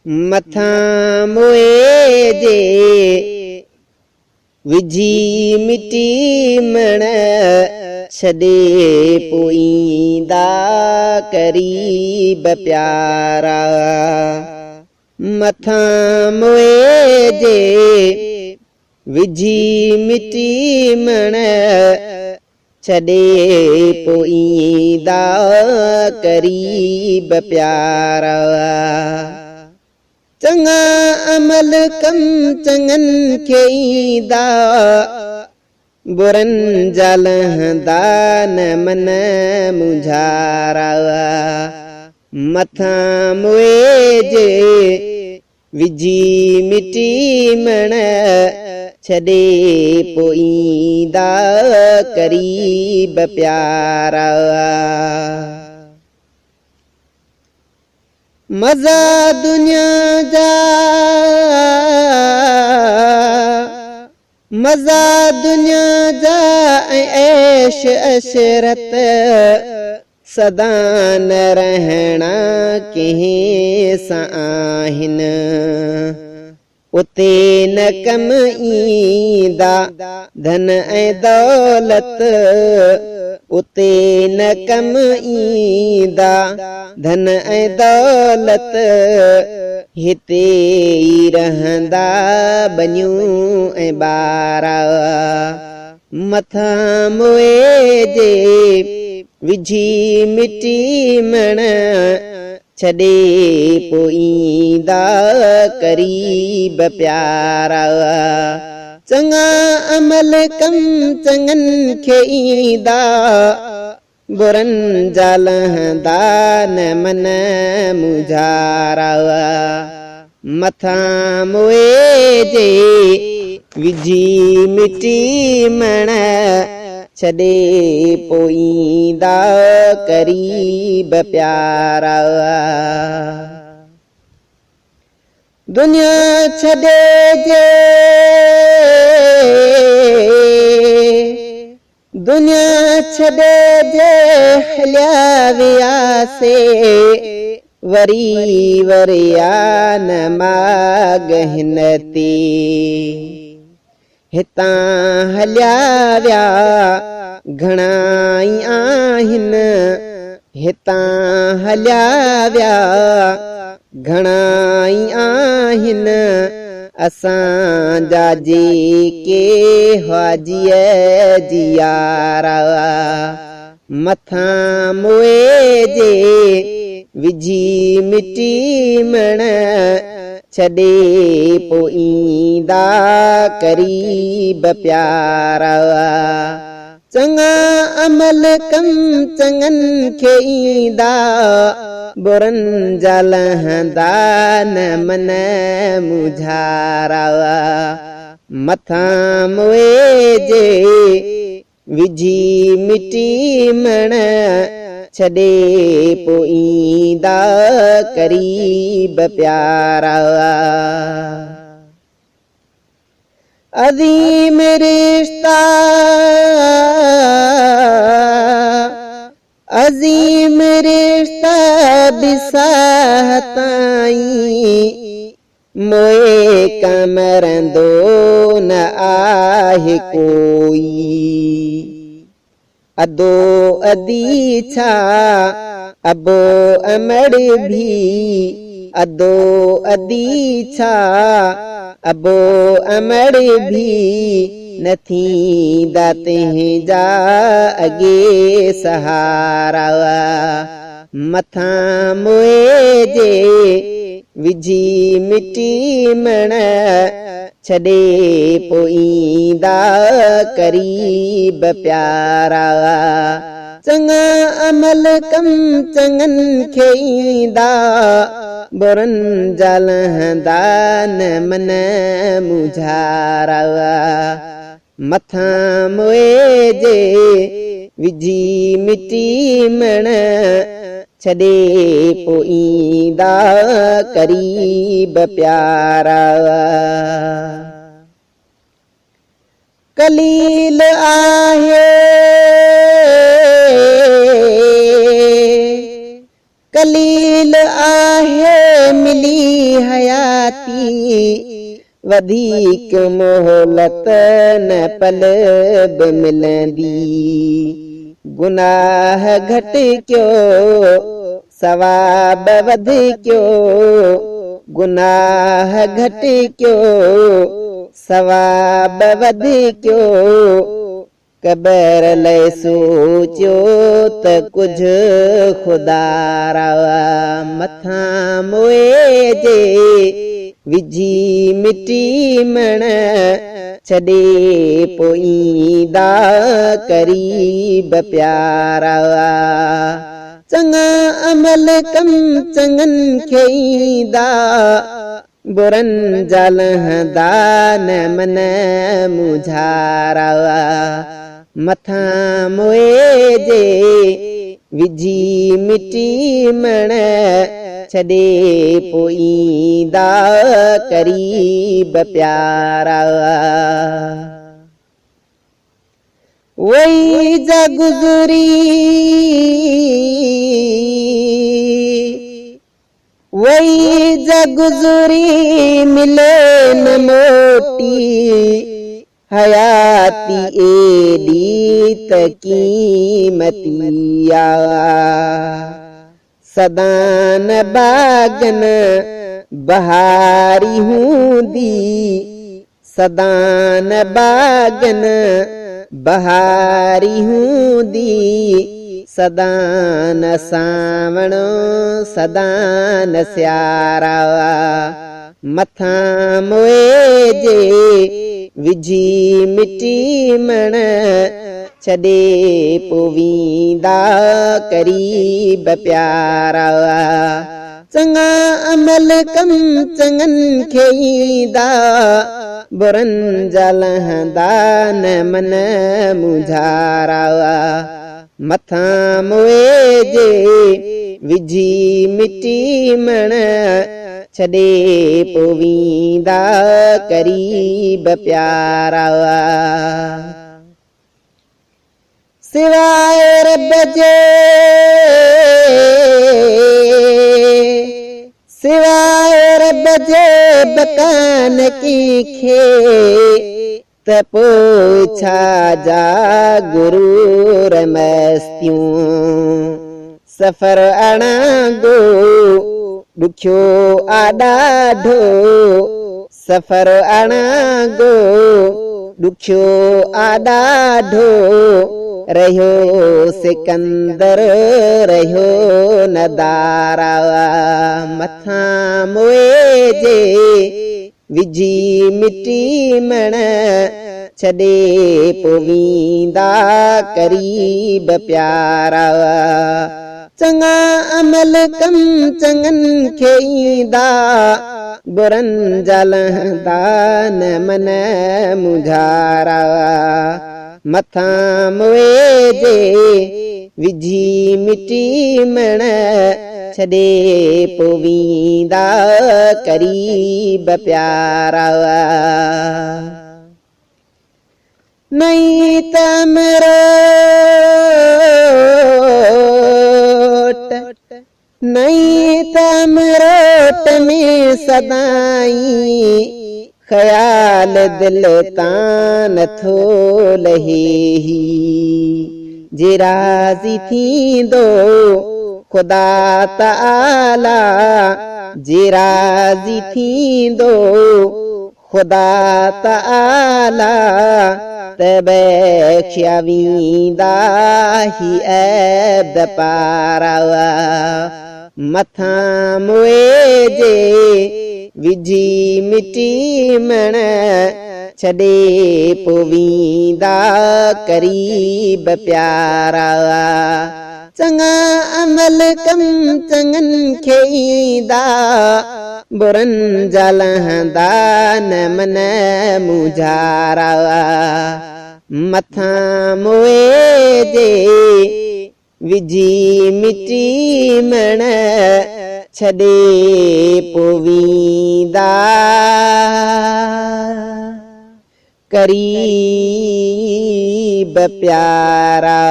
मथां मोए जे विझी मिटी मण छॾे पोईंदा क़रीब प्यारा मथां मोए जे विझी मिटी मण छॾे पोईंदा क़रीब प्यारा चङा अमल कम चङनि खे ईंदा बुरनि जा लहंदा न मन मुंझारा मथां मोए जे विझी मिटी मण छॾे पोईंदा क़रीब प्यारा मज़ा दुनिया जा मज़ा दुनिया जा ऐश अशरत सदा न रहना कंहिं सां आहिनि उते न कम ईंदा धन ऐं दौलत उते न कम ईंदा धन ऐं दौलत हिते ई रहंदा बनियूं ऐं ॿारा मथां मोए जे विझी मिटी मण छॾे पोईंदा क़रीब प्यारा चङा अमल कम चङनि खे ईंदा बुरनि जा लहंदा न मन मुंझारा मथां मोए जे विझी मिटी मण छॾे पोईंदा क़रीब प्यारा दुनिया छॾे जे दुनिया छॾे जे हलिया वियासे वरी वरिया न माग हिन ते हितां हलिया विया घणाई आहिनि हितां हलिया विया घणाई आहिनि असांजा जेके हाजीअ जी यारा मथां मोए जे विझी मिटी मण छॾे पोईंदा क़रीब प्यारा चङा अमल कम चङनि खे ईंदा बुरनि जा लहंदा न मन मुंझारा मथां मोए जे विझी मिटी मण छॾे पोईंदा क़रीब प्यारा अज़ीम रिश्ता अज़ीम रिश्ता बिसाताई मोए कमरंदो न आहे कोई अदो अदी छा अबो अमड़ भी अदो अदी छा अबो अमड़ भी न थींदा तंहिंजा अॻे सहारा मथां मोए जे विझी मिटी मण छॾे पोईंदा क़रीब प्यारा चङा अमल कम चङनि खे ईंदा बुरनि जा लहंदा न मन मुंझारा मथां मोए जे विझी मिटी मण छॾे पोईंदा क़रीब प्यारा कलील आहे कलील आहे ये मिली हयाती वधीक मोहलत न पल बि मिलंदी गुनाह घट क्यो सवाब वध क्यो गुनाह घट क्यो सवाब वध क्यो कबर लय सोचियो त कुछ खुदा रवा मथा मोए जे विझी मिटी मण छॾे पोईंदा करीब प्यारा चङा अमल कम चङनि खे ईंदा बुरनि जा लहंदा न मन मुझारा मथा मोए जे विझी मिटी मण छॾे पोईंदा करीब प्यारा वही जा गुज़री वही जा गुज़री मिले न मोटी हयाती एडी त कीमतिया सदान बागन बहारी हूंदी सदान बागन बहारी हूंदी सदान सावण सदान स्यारा मथा मोए जे विझी मिटी मण छॾे पोवींदा करीब प्यारा चङा अमल कम चङनि खे ईंदा बुरनि जा लहंदा न मन मुझारा मथा मोए जे विझी मिटी मण छॾे पोवींदा करीब प्यारा सिवाय रब जे सिवाय रब जे बकान की खे त पोइ छा जा गुरूर मस्तियूं सफ़र अणांगो ॾुखियो आ ॾाढो सफ़र अणांगो ॾुखियो आ ॾाढो रहियो सिकंदर रहियो नदारा मथा मोए जे विझी मिटी मण छॾे पोवींदा करीब प्यारा चङा अमल कम चङनि खे ईंदा बुरनि जा लहंदा न मन मुझारा मथा मोए जे विझी मिटी मण छॾे पोवींदा करीब प्यारा नई तमरोट नई तमरोट में सदाई ख्याल दिल तान थो लहे जे राज़ी थींदो खुदा ताला जे राज़ी थींदो खुदा ताला त बख्शिया वेंदा ही ऐब पारा मथा मोए जे विझी मिटी मण छॾे पोवींदा करीब प्यारा चङा अमल कम चङनि खे ईंदा बुरनि जा लहंदा न मन मुझारा मथा मोए जे विझी मिटी मण छॾे पोवींदा करीब प्यारा।